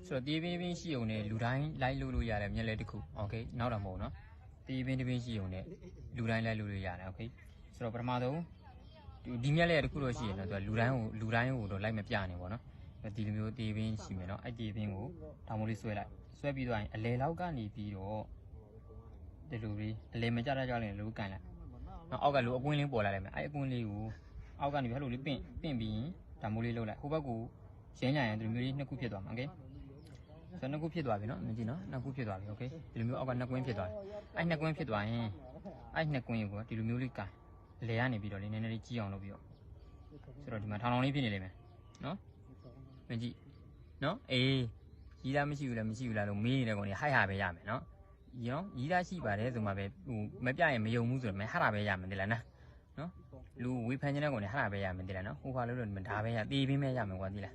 ဆိုတော့တေးပင်းရှိုံနဲ့လူတိုင်းလိုက်လို့ရတယ်မျက်လက်တစ်ခုโอเคနောက်တော့မဟုတ်နော်တေးပင်းရှိုံနဲ့လူတိုင်းလိုက်လို့ရတယ်โอเคဆိုတော့ပထမဆုံးဒီမျက်လက်တစ်ခုတော့ရှိရင်တော့သူကလူတိုင်းကိုတော့လိုက်မပြနိုင်ပေါ့နော်ဒီလိုမျိုးတေးပင်းရှိမယ်နော်အဲ့တေးပင်းကိုဒါမို့လေးဆွဲလိုက်ဆွဲပြီးတော့အလဲလောက်ကနေပြီးတော့ဒီလိုလေးအလဲမကြတဲ့ကြောင့်လည်းလိုကန်လိုက်နောက်အောက်ကလိုအကွင်းလေးပေါ်လာလိုက်မယ်အဲ့အကွင်းလေးကိုအောက်ကနေပြီးအဲ့လိုလေးပင့်ပြီးဒါမို့လေးလှုပ်လိုက်ဟိုဘက်ကိုရှင်းကြရင်ဒီလိုမျိုးလေးနှစ်ခုဖြစ်သွားမှာโอเคဆိုတော့နှစ်ခုဖြစ်သွားပြီနော်မြင်ကြည့်နော်နှစ်ခုဖြစ်သွားပြီโอเคဒီလိုမျိုးအောက်ကနှစ်ကွင်းဖြစ်သွားပြီအဲ့နှစ်ကွင်းဖြစ်သွားရင်အဲ့နှစ်ကွင်းကိုဒီလိုမျိုးလေးကန်လဲရနေပြီးတော့လေးနည်းနည်းလေးကြီးအောင်လုပ်ပြီးတော့ဆိုတော့ဒီမှာထောင်ထောင်လေးဖြစ်နေလိမ့်မယ်နော်မြင်ကြည့်နော်အေးရီးသားမရှိဘူးလားလို့မေးနေတဲ့ကောင်တွေဟိုက်ဟာပဲရမယ်နော်ရီးသားရှိပါတယ်ဆိုမှပဲဟိုမပြရင်မယုံဘူးဆိုတော့မဟာတာပဲရမယ်တိလားနော်လူဝေဖန်နေတဲ့ကောင်တွေဟာတာပဲရမယ်တိလားနော်ဟိုဟာလို့ဒါပဲရတေးပင်းပဲရမယ်ကွာတိလား